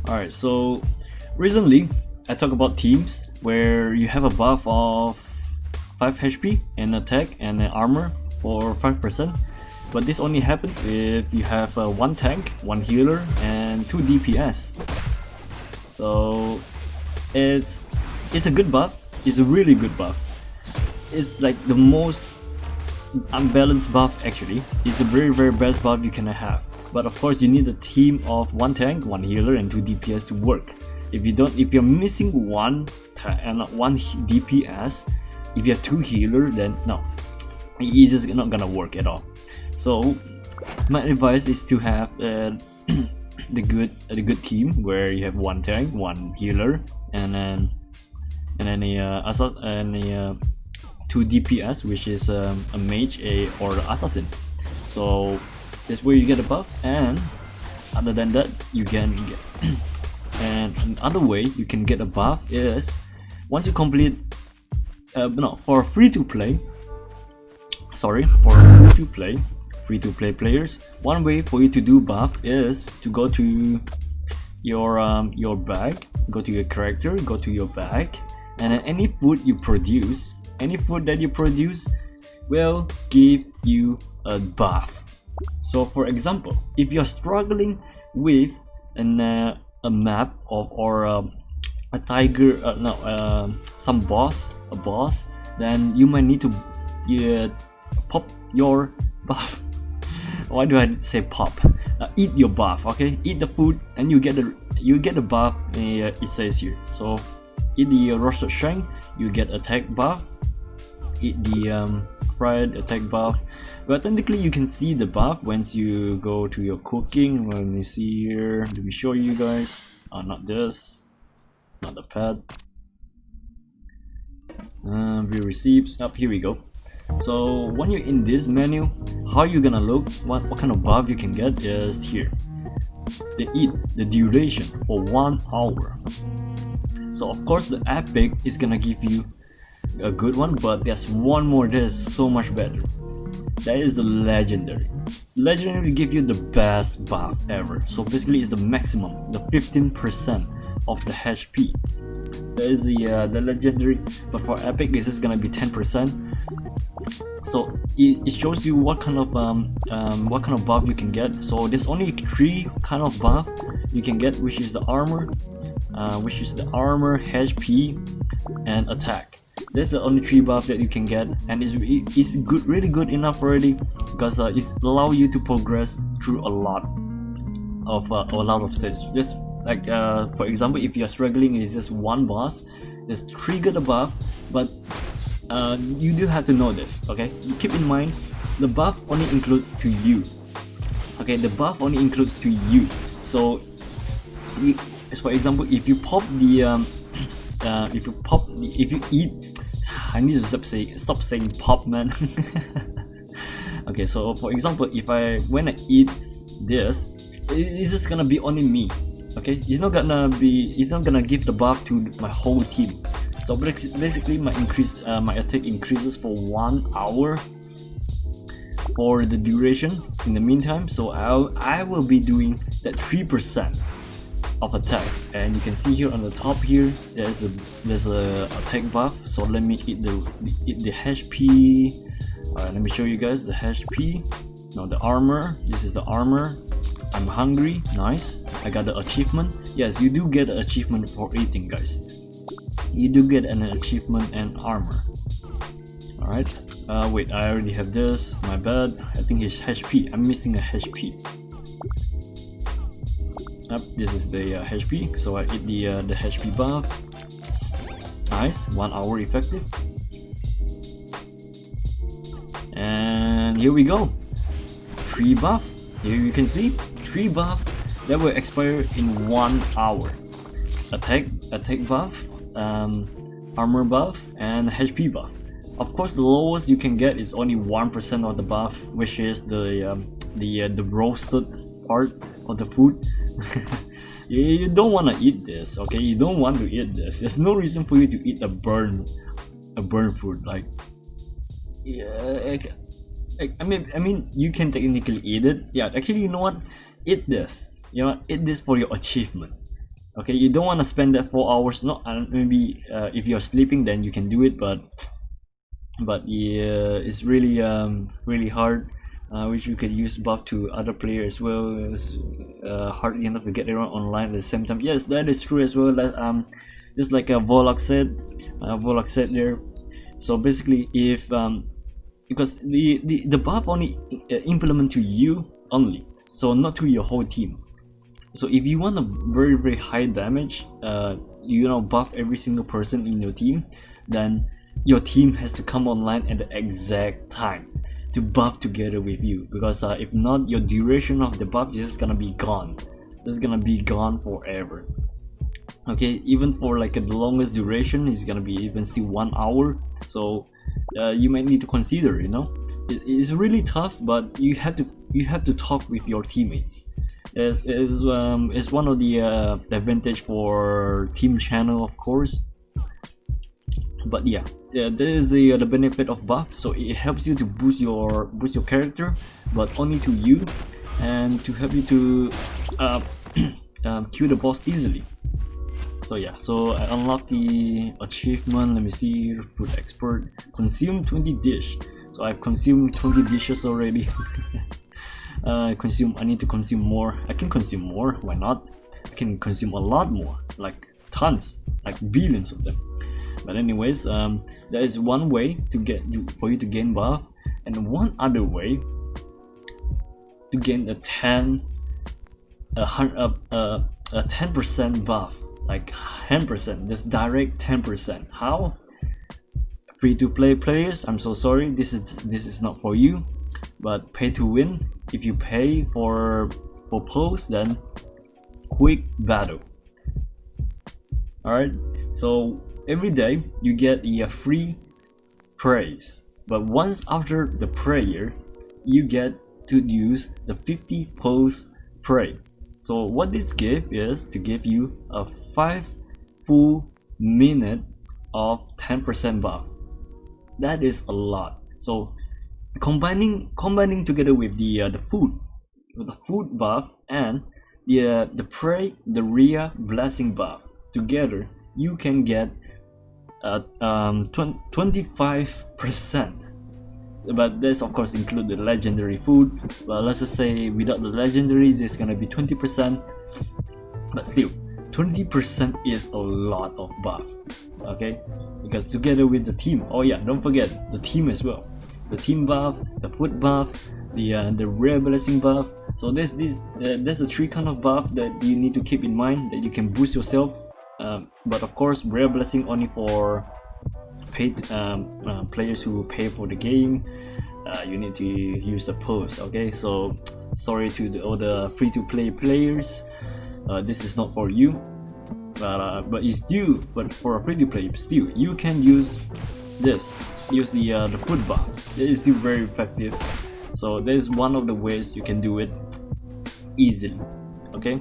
Alright, so recently I talked about teams where you have a buff of 5 HP and attack and armor for 5%, but this only happens if you have one tank, one healer, and 2 DPS. So it's a good buff. It's a really good buff. It's like the most unbalanced buff actually. It's the very best buff you can have. But of course you need a team of one tank, one healer, and 2 DPS to work. If you're missing one DPS, if you have 2 healer, then no, it's just not gonna work at all. So my advice is to have the good team where you have one tank, one healer, and then a 2 DPS, which is a mage, or the assassin. So that's where you get a buff, and other than that you can get and another way you can get a buff is once you complete for free to play players, one way for you to do buff is to go to your bag, go to your character, go to your bag, and then any food that you produce will give you a buff. So for example, if you're struggling with a map or a tiger, a boss, then you might need to pop your buff. Why do I say pop? Eat your buff, okay? Eat the food and you get the buff. It says here. So eat the roasted shank, you get attack buff. Eat the fried attack buff. But technically you can see the buff once you go to your cooking. Let me see here. Let me show you guys. Not this, not the pad. View receipts. Up here we go. So when you're in this menu, how you gonna look? What kind of buff you can get is here. The duration for 1 hour. So of course the epic is gonna give you a good one, but there's one more that is so much better. That is the legendary. Legendary will give you the best buff ever. So basically it's the maximum, the 15% of the HP. That is the legendary, but for epic this is gonna be 10%. So it shows you what kind of buff you can get. So there's only 3 kind of buff you can get, which is the armor, HP, and attack. That's the only 3 buff that you can get, and it's good, really good enough already, because it allows you to progress through a lot of stages. Just like for example, if you're struggling with just one boss, just trigger the buff, but you do have to know this, okay? You keep in mind the buff only includes to you. Okay, the buff only includes to you. So as for example, if you pop the if you eat, I need to stop saying pop, man. Okay, so for example, when I eat this, it's just gonna be only me. Okay, it's not gonna give the buff to my whole team. So basically my attack increases for 1 hour for the duration in the meantime. So I will be doing that 3% of attack, and you can see here on the top here there's a attack buff. So let me eat the HP. Alright, let me show you guys the HP. Now the armor, this is the armor. I'm hungry, nice. I got the achievement. Yes, you do get an achievement for eating, guys. You do get an achievement and armor. Alright, wait, I already have this, my bad. I think it's HP, I'm missing a HP. Yep, this is the HP, so I eat the HP buff. Nice, 1 hour effective. And here we go, 3 buff. Here you can see 3 buff that will expire in 1 hour. Attack buff, armor buff, and HP buff. Of course, the lowest you can get is only 1% of the buff, which is the roasted part of the food. You don't want to eat this, okay? You don't want to eat this. There's no reason for you to eat a burn food. Like, yeah, I mean, you can technically eat it. Yeah, actually, you know what? Eat this. You know, eat this for your achievement. Okay, you don't want to spend that 4 hours. Not maybe if you're sleeping, then you can do it, but yeah, it's really really hard. Which you could use buff to other players as well. It's hard enough to get around online at the same time. Yes, that is true as well. That just like Volok said there. So basically, if because the buff only implement to you only, so not to your whole team. So if you want a very high damage, you know, buff every single person in your team, then your team has to come online at the exact time to buff together with you, because if not, your duration of the buff is just gonna be gone. It's gonna be gone forever. Okay, even for like the longest duration is gonna be even still 1 hour. So you might need to consider, you know, it's really tough, but you have to talk with your teammates. Is one of the advantage for team channel, of course. But yeah, that is the benefit of buff. So it helps you to boost your character, but only to you, and to help you to kill the boss easily. So yeah, so I unlock the achievement. Let me see, food expert, consume 20 dish. So I've consumed 20 dishes already. I need to consume more. I can consume more, why not? I can consume a lot more, like tons, like billions of them. But anyways, there is one way to for you to gain buff, and one other way to gain a 10% buff, like 10%, this direct 10%. How? Free to play players, I'm so sorry, this is not for you. But pay to win, if you pay for pose, then quick battle. Alright, so every day you get a free praise, but once after the prayer you get to use the 50 pose pray. So what this gives is to give you a 5 full minute of 10% buff. That is a lot. So combining together with the food buff and the pray, the Rhea blessing buff together, you can get 25%. But this of course include the legendary food. But let's just say without the legendaries it's gonna be 20%. But still, 20% is a lot of buff. Okay, because together with the team, oh yeah, don't forget the team as well. The team buff, the food buff, the rare blessing buff. So there's a 3 kind of buff that you need to keep in mind that you can boost yourself. But of course, rare blessing only for paid players who pay for the game. You need to use the pose. Okay, so sorry to all the free-to-play players. This is not for you. But it's due. But for a free-to-play, still you can use this. Use the food buff. It is still very effective. So that is one of the ways you can do it easily. Okay,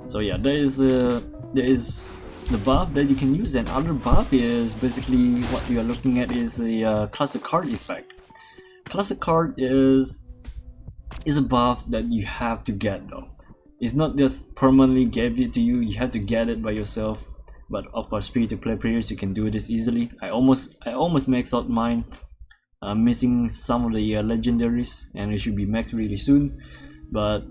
so yeah, there is the buff that you can use, and other buff is basically what you are looking at is a classic card effect. Classic card is a buff that you have to get though. It's not just permanently gave it to you, you have to get it by yourself. But of course, free to play players, you can do this easily. I almost maxed out mine. I'm missing some of the legendaries, and it should be maxed really soon. But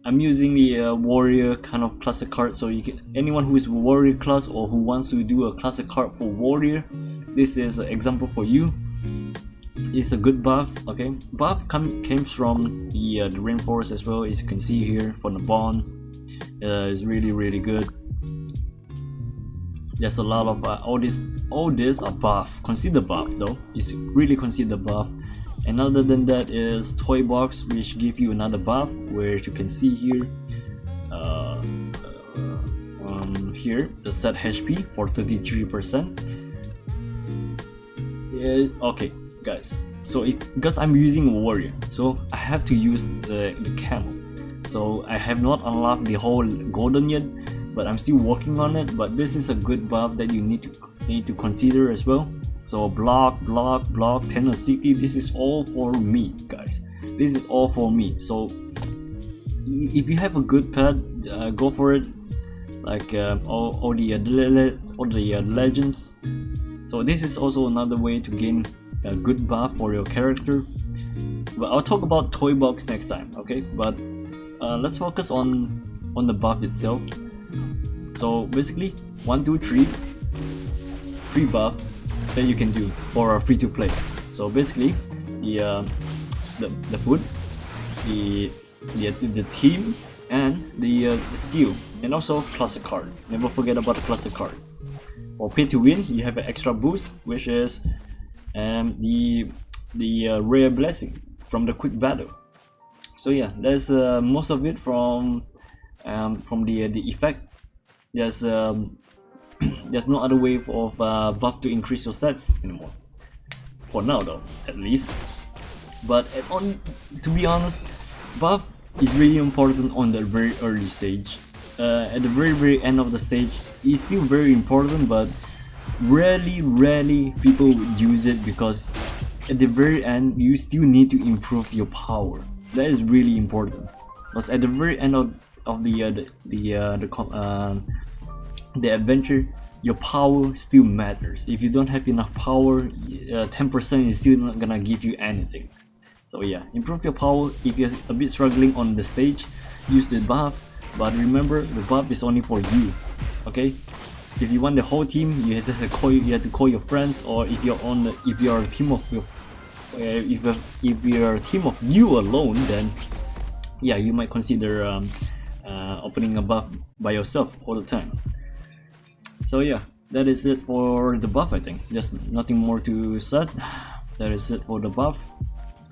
I'm using the warrior kind of classic card, so you can, anyone who is warrior class or who wants to do a classic card for warrior, this is an example for you. It's a good buff. Okay, buff came from the rainforest as well, as you can see here from the bond. It's really good. There's a lot of all this are buff, consider buff though. It's really consider buff. And other than that is toy box, which give you another buff, where you can see here here the set HP for 33%. Okay guys, so because I'm using a warrior, so I have to use the camel. So I have not unlocked the whole golden yet, but I'm still working on it. But this is a good buff that you need to consider as well. So block 10 or 60, this is all for me guys, this is all for me. So if you have a good pet, go for it. like all the legends. So this is also another way to gain a good buff for your character. But I'll talk about toy box next time, okay? But let's focus on the buff itself. So basically 1, 2, 3 free buff that you can do for a free to play. So basically the food, the team, and the skill, and also cluster card. Never forget about the cluster card. For pay to win, you have an extra boost, which is the rare blessing from the quick battle. So yeah, that's most of it from the effect. There's no other way of buff to increase your stats anymore. For now though, at least. But to be honest, buff is really important on the very early stage. At the very end of the stage, it's still very important, but rarely people people use it, because at the very end you still need to improve your power. That is really important, because at the very end of the adventure, your power still matters. If you don't have enough power, 10% is still not gonna give you anything. So yeah, improve your power. If you're a bit struggling on the stage, use the buff, but remember, the buff is only for you, okay? If you want the whole team, you have to call your friends, or if you're a team of you alone, then yeah, you might consider opening a buff by yourself all the time. So yeah, that is it for the buff. I think there's nothing more to say. That is it for the buff.